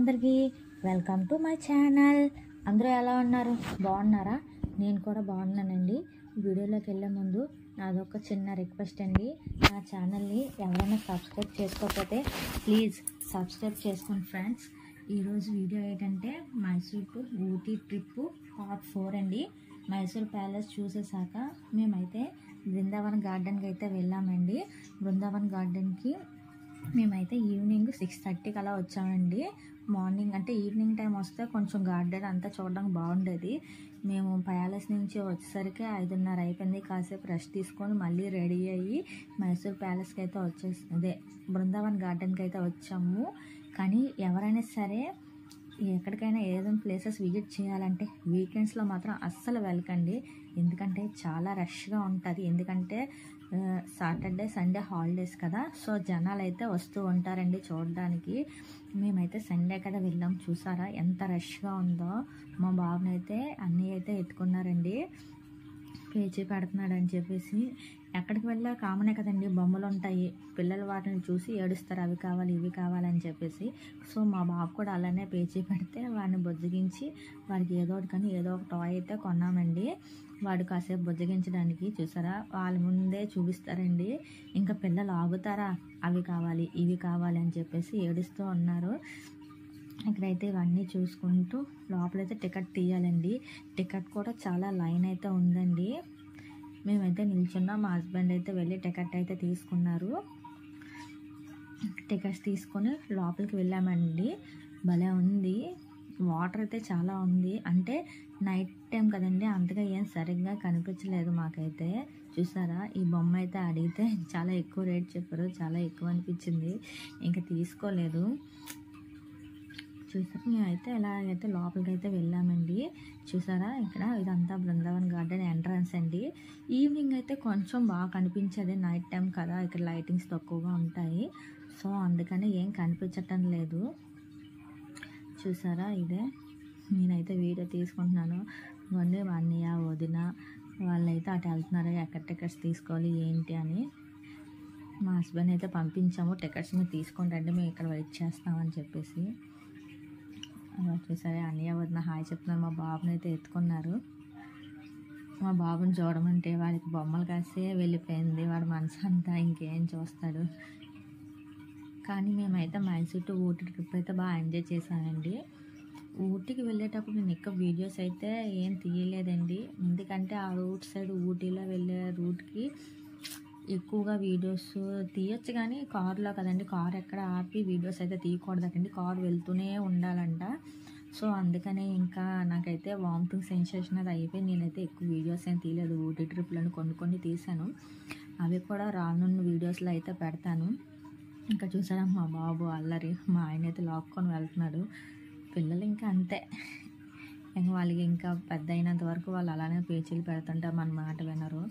అందరికీ welcome to my channel. అందరూ ఎలా ఉన్నారు? బాగున్నారా? నేను కూడా బాగున్నానండి. వీడియోలోకి వెళ్ళే ముందు నాదొక చిన్న రిక్వెస్ట్ అండి. నా ఛానల్ని ఎవరైనా సబ్స్క్రైబ్ చేసుకోకపోతే ప్లీజ్ సబ్స్క్రైబ్ చేసుకోండి ఫ్రెండ్స్. ఈరోజు వీడియో ఏంటంటే Mysore to Ooty trip part 4 అండి. మైసూర్ ప్యాలెస్ చూసేసాక మేమైతే బృందావన్ గార్డెన్కి అయితే వెళ్ళామండి. బృందావన్ గార్డెన్కి మేమైతే ఈవినింగ్ 6:30కి అలా వచ్చామండి. మార్నింగ్ అంటే ఈవినింగ్ టైం వస్తే కొంచెం గార్డెన్ అంతా చూడడానికి బాగుండేది. మేము ప్యాలెస్ నుంచి వచ్చేసరికి 5:30 అయిపోయింది. కాసేపు రెస్ట్ తీసుకొని మళ్ళీ రెడీ అయ్యి మైసూర్ ప్యాలెస్కి అయితే బృందావన్ గార్డెన్కి అయితే వచ్చాము. కానీ ఎవరైనా సరే ఎక్కడికైనా ఏదైనా ప్లేసెస్ విజిట్ చేయాలంటే వీకెండ్స్లో మాత్రం అస్సలు వెళ్ళకండి. ఎందుకంటే చాలా రష్గా ఉంటుంది. ఎందుకంటే సాటర్డే సండే హాలిడేస్ కదా, సో జనాలు అయితే వస్తూ ఉంటారండి చూడడానికి. మేమైతే సండే కదా వెళ్ళాం. చూసారా ఎంత రష్గా ఉందో. మా బాబునైతే అన్నీ అయితే ఎత్తుకున్నారండి. పేచీ పెడుతున్నాడు అని చెప్పేసి. ఎక్కడికి వెళ్ళా కామనే కదండి, బొమ్మలు ఉంటాయి. పిల్లలు వాటిని చూసి ఏడుస్తారు, అవి కావాలి ఇవి కావాలని చెప్పేసి. సో మా బాబు కూడా అలానే పేచీ పెడితే వాడిని బుజ్జగించి వాడికి ఏదో ఒక టాయ్ అయితే కొన్నామండి. వాడు కాసేపు బుజ్జగించడానికి. చూసారా వాళ్ళ ముందే చూపిస్తారండి. ఇంకా పిల్లలు ఆగుతారా, అవి కావాలి ఇవి కావాలి అని చెప్పేసి ఏడుస్తూ ఉన్నారు. ఇక్కడైతే ఇవన్నీ చూసుకుంటూ లోపలైతే టికెట్ తీయాలండి. టికెట్ కూడా చాలా లైన్ అయితే ఉందండి. మేమైతే నిల్చున్నాం. మా హస్బెండ్ అయితే వెళ్ళి టికెట్ అయితే తీసుకున్నారు. టికెట్స్ తీసుకొని లోపలికి వెళ్ళామండి. భలే ఉంది. వాటర్ అయితే చాలా ఉంది. అంటే నైట్ టైం కదండి, అంతగా ఏం సరిగ్గా కనిపించలేదు మాకైతే. చూసారా ఈ బొమ్మ అయితే అడిగితే చాలా ఎక్కువ రేట్ చెప్పారు. చాలా ఎక్కువ అనిపించింది, ఇంకా తీసుకోలేదు. చూసారా మేమైతే ఎలాగైతే లోపలికి అయితే వెళ్ళామండి. చూసారా ఇక్కడ ఇదంతా బృందావన్ గార్డెన్ ఎంట్రన్స్ అండి. ఈవినింగ్ అయితే కొంచెం బాగా కనిపించేది, నైట్ టైం కదా, ఇక్కడ లైటింగ్స్ తక్కువగా ఉంటాయి. సో అందుకని ఏం కనిపించటం లేదు. చూసారా ఇదే నేనైతే వీడియో తీసుకుంటున్నాను. ఇవన్నీ మా అన్నయ్య వదిన వాళ్ళైతే అటు వెళ్తున్నారు. ఎక్కడ టికెట్స్ తీసుకోవాలి ఏంటి అని. మా హస్బెండ్ అయితే పంపించాము, టికెట్స్ మీరు తీసుకోండి రండి, మేము ఇక్కడ వెయిట్ చేస్తామని చెప్పేసి. చూసారా అన్నయ్య వదిన హాయ్ చెప్తున్నారు. మా బాబుని అయితే ఎత్తుకున్నారు. మా బాబుని చూడమంటే వాడికి బొమ్మలు కాసే వెళ్ళిపోయింది. వాడు మనసు అంతా ఇంకేం చూస్తాడు. కానీ మేమైతే మైసూర్ టు ఊటీ ట్రిప్ అయితే బాగా ఎంజాయ్ చేశానండి. ఊటీకి వెళ్ళేటప్పుడు నేను ఎక్కువ వీడియోస్ అయితే ఏం తీయలేదండి. ఎందుకంటే ఆ రూట్ సైడ్ ఊటీలో వెళ్ళే రూట్కి ఎక్కువగా వీడియోస్ తీయచ్చు, కానీ కారులో కదండి, కారు ఎక్కడ ఆపి వీడియోస్ అయితే తీయకూడదండి. కారు వెళ్తూనే ఉండాలంట. సో అందుకనే ఇంకా నాకైతే వామిటింగ్ సెన్సేషన్ అది అయిపోయి నేనైతే ఎక్కువ వీడియోస్ ఏం తీయలేదు. ఊటీ ట్రిప్లను కొన్ని తీసాను, అవి కూడా రానున్న వీడియోస్లో అయితే పెడతాను. ఇంకా చూసారా మా బాబు అల్లరి, మా ఆయన అయితే లాక్కొని వెళ్తున్నాడు. పిల్లలు ఇంకా అంతే, ఇంకా వాళ్ళకి ఇంకా పెద్ద అయినంత వరకు వాళ్ళు అలానే పేచీలు పెడుతుంటారు, మన మాట వినరు.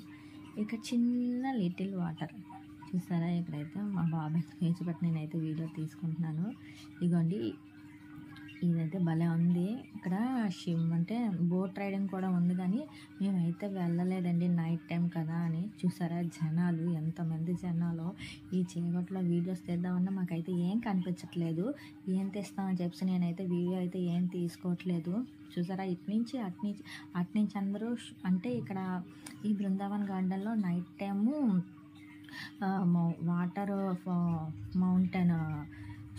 ఇక చిన్న లిటిల్ వాటర్ చూసారా. ఇక్కడైతే మా బాబాయ్ పేచి పెట్టి నేనైతే వీడియో తీసుకుంటున్నాను. ఇదిగోండి ఇదైతే భలే ఉంది. ఇక్కడ అంటే బోట్ రైడింగ్ కూడా ఉంది, కానీ మేమైతే వెళ్ళలేదండి నైట్ టైం కదా అని. చూసారా జనాలు, ఎంతమంది జనాలు. ఈ చీకట్లో వీడియోస్ తీద్దామన్నా మాకైతే ఏం కనిపించట్లేదు. ఏం తీస్తామని చెప్పి నేనైతే వీడియో అయితే ఏం తీసుకోవట్లేదు. చూసారా అట్నుంచి అందరూ అంటే ఇక్కడ ఈ బృందావన్ గార్డెన్లో night time water mountain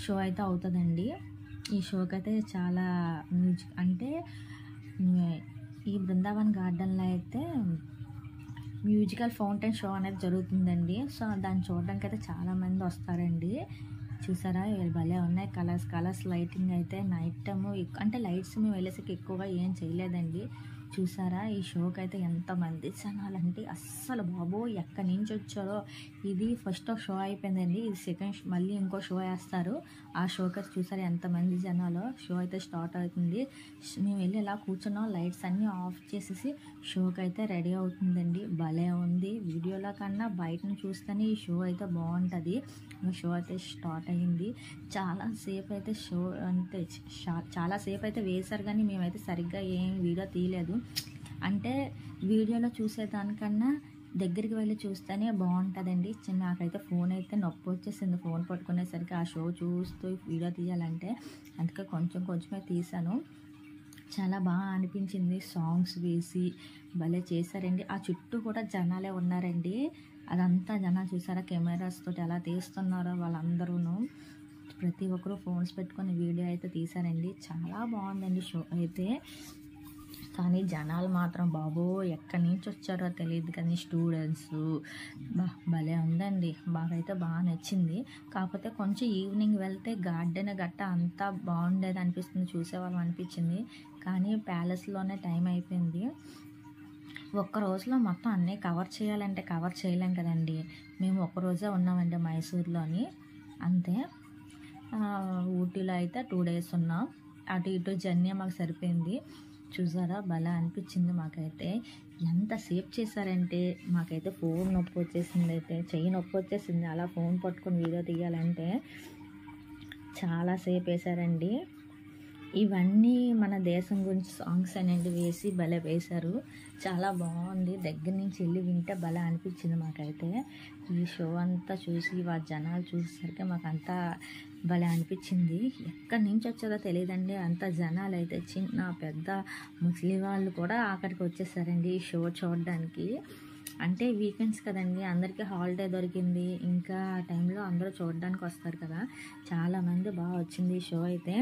show అయితే అవుతుందండి. ఈ షోకి అయితే చాలా అంటే ఈ బృందావన్ గార్డెన్లో అయితే మ్యూజికల్ ఫౌంటైన్ షో అనేది జరుగుతుందండి. సో దాన్ని చూడడానికి అయితే చాలామంది వస్తారండి. చూసారా భలే ఉన్నాయి. కలర్స్ లైటింగ్ అయితే నైట్ టైము అంటే లైట్స్ మేము వెళ్ళేసరికి ఎక్కువగా ఏం చేయలేదండి. చూసారా ఈ షోకి అయితే ఎంతమంది జనాలంటే అస్సలు బాబో ఎక్కడి నుంచి వచ్చారో. ఇది ఫస్ట్ షో అయిపోయిందండి, ఇది సెకండ్ మళ్ళీ ఇంకో షో వేస్తారు. ఆ షోకి అయితే చూసారా ఎంతమంది జనాలు. షో అయితే స్టార్ట్ అవుతుంది. మేము వెళ్ళి ఇలా కూర్చున్నాం, లైట్స్ అన్నీ ఆఫ్ చేసేసి షోకి అయితే రెడీ అవుతుందండి. భలే ఉంది. వీడియోలో కన్నా బయటను చూస్తేనే ఈ షో అయితే బాగుంటుంది. షో అయితే స్టార్ట్ అయ్యింది. చాలాసేపు అయితే షో అంటే చాలాసేపు అయితే వేశారు, కానీ మేమైతే సరిగ్గా ఏం వీడియో తీయలేదు. అంటే వీడియోలో చూసేదానికన్నా దగ్గరికి వెళ్ళి చూస్తేనే బాగుంటుందండి. నాకైతే ఫోన్ అయితే నొప్పి వచ్చేసింది ఫోన్ పట్టుకునేసరికి, ఆ షో చూస్తూ వీడియో తీయాలంటే. అందుకే కొంచెమే తీసాను. చాలా బాగా అనిపించింది. సాంగ్స్ వేసి భలే చేశారండి. ఆ చుట్టూ కూడా జనాలే ఉన్నారండి. అదంతా జనాలు చూసారా, కెమెరాస్ తోటి ఎలా తీస్తున్నారో వాళ్ళందరూ. ప్రతి ఒక్కరూ ఫోన్స్ పెట్టుకొని వీడియో అయితే తీశారండి. చాలా బాగుందండి షో అయితే. కానీ జనాలు మాత్రం బాబోయ్ ఎక్కడి నుంచి వచ్చారో తెలియదు కానీ స్టూడెంట్స్ భలే ఉందండి. బాగా నచ్చింది. కాకపోతే కొంచెం ఈవినింగ్ వెళ్తే గార్డెన్ గట్ట అంతా బాగుండేది అనిపిస్తుంది, చూసేవాళ్ళం అనిపించింది. కానీ ప్యాలెస్లోనే టైం అయిపోయింది. ఒక్క రోజులో మొత్తం అన్నీ కవర్ చేయాలంటే కవర్ చేయలేం కదండి. మేము ఒక్కరోజే ఉన్నామండి మైసూర్లోని, అంతే. ఊటీలో అయితే 2 days ఉన్నాం. అటు ఇటు జర్నీ మాకు సరిపోయింది. చూసారా భలే అనిపించింది మాకైతే. ఎంతసేపు చేశారంటే మాకైతే ఫోన్ నొప్పి వచ్చేసింది, అయితే చెయ్యి నొప్పి వచ్చేసింది అలా ఫోన్ పట్టుకొని వీడియో తీయాలంటే. చాలాసేపు వేశారండి. ఇవన్నీ మన దేశం గురించి సాంగ్స్ అనేది వేసి భలే వేశారు. చాలా బాగుంది. దగ్గర నుంచి వెళ్ళి వింటే భలే అనిపించింది మాకైతే. ఈ షో అంతా చూసి జనాలు చూసేసరికి మాకంతా భలే అనిపించింది. ఎక్కడి నుంచి వచ్చారో తెలియదండి, అంత జనాలు అయితే చిన్న పెద్ద ముస్లిం వాళ్ళు కూడా అక్కడికి వచ్చేసారండి ఈ షో చూడడానికి. అంటే వీకెండ్స్ కదండి, అందరికీ హాలిడే దొరికింది. ఇంకా ఆ టైంలో అందరూ చూడడానికి వస్తారు కదా. చాలామంది బాగా వచ్చింది ఈ షో అయితే.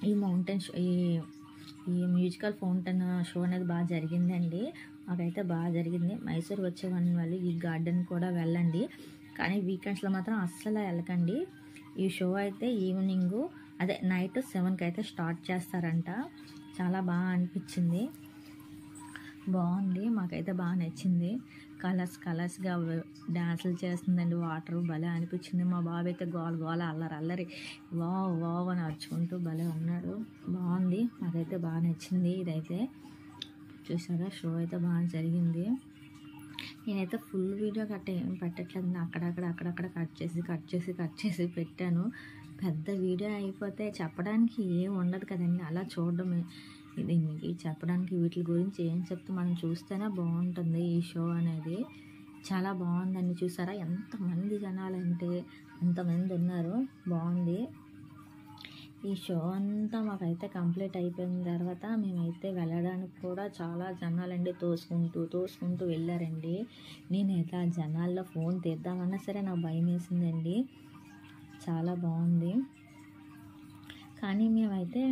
ఈ మౌంటైన్ షో, ఈ మ్యూజికల్ ఫౌంటైన్ షో అనేది బాగా జరిగిందండి. మాకైతే బాగా జరిగింది. మైసూర్ వచ్చే వాళ్ళు ఈ గార్డెన్ కూడా వెళ్ళండి, కానీ వీకెండ్స్లో మాత్రం అస్సలు వెళ్ళకండి. ఈ షో అయితే ఈవినింగ్ నైట్ 7కి అయితే స్టార్ట్ చేస్తారంట. చాలా బాగా అనిపించింది, బాగుంది. మాకైతే బాగా నచ్చింది. కలర్స్గా డ్యాన్సులు చేస్తుందండి. వాటర్ భలే అనిపించింది. మా బాబు అయితే గోల అల్లరి వావ్ అని అరుచుకుంటూ భలే ఉన్నాడు. బాగుంది, మాకైతే బాగా నచ్చింది. ఇదైతే చూసారా షో అయితే బాగా జరిగింది. నేనైతే ఫుల్ వీడియో ఏం పెట్టట్లేదు, అక్కడక్కడ కట్ చేసి పెట్టాను. పెద్ద వీడియో అయిపోతే చెప్పడానికి ఏం ఉండదు కదండి, అలా చూడడమే. దీనికి చెప్పడానికి వీటి గురించి ఏం చెప్తే మనం చూస్తేనే బాగుంటుంది. ఈ షో అనేది చాలా బాగుందండి. చూసారా ఎంతమంది జనాలంటే అంతమంది ఉన్నారు. బాగుంది. ఈ షో అంతా మాకైతే కంప్లీట్ అయిపోయిన తర్వాత మేమైతే వెళ్ళడానికి కూడా చాలా జనాలండి తోసుకుంటూ వెళ్ళారండి. నేనైతే ఆ జనాల్లో ఫోన్ తీద్దామన్నా సరే నాకు భయం వేసిందండి. చాలా బాగుంది. కానీ మేమైతే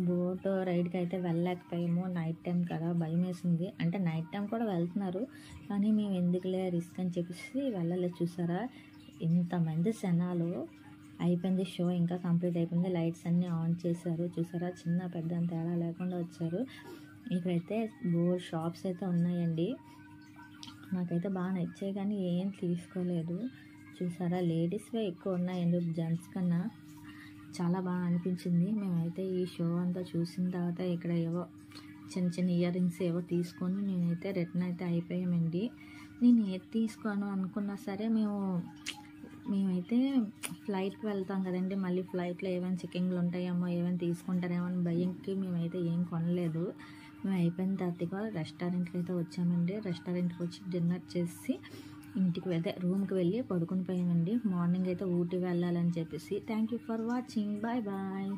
బోట్ రైడ్కి అయితే వెళ్ళలేకపోయాము. నైట్ టైం కదా, భయం వేసింది. అంటే నైట్ టైం కూడా వెళ్తున్నారు, కానీ మేము ఎందుకులే రిస్క్ అని చెప్పేసి వెళ్ళలేదు. చూసారా ఇంతమంది జనాలు. అయిపోయింది షో, ఇంకా కంప్లీట్ అయిపోయింది. లైట్స్ అన్నీ ఆన్ చేశారు. చూసారా చిన్న పెద్ద తేడా లేకుండా వచ్చారు. ఇక్కడైతే షాప్స్ అయితే ఉన్నాయండి. నాకైతే బాగా నచ్చాయి కానీ ఏం తీసుకోలేదు. చూసారా లేడీస్వే ఎక్కువ ఉన్నాయండి జెంట్స్ కన్నా. చాలా బాగా అనిపించింది. మేమైతే ఈ షో అంతా చూసిన తర్వాత ఇక్కడ ఏవో చిన్న ఇయర్ రింగ్స్ ఏవో తీసుకొని నేనైతే రిటర్న్ అయితే అయిపోయామండి. నేను ఏది తీసుకోను అనుకున్నా సరే మేమైతే ఫ్లైట్కి వెళ్తాం కదండి. మళ్ళీ ఫ్లైట్లో ఏమైనా చెకింగ్లు ఉంటాయేమో, ఏమైనా తీసుకుంటారేమో అని భయంకి మేమైతే ఏం కొనలేదు. మేము అయిపోయిన తర్వాత రెస్టారెంట్కి అయితే వచ్చామండి. రెస్టారెంట్కి వచ్చి డిన్నర్ చేసి రూమ్కి వెళ్ళి పడుకుని పోయామండి. మార్నింగ్ అయితే ఊటీ వెళ్ళాలని చెప్పేసి. Thank you for watching. Bye.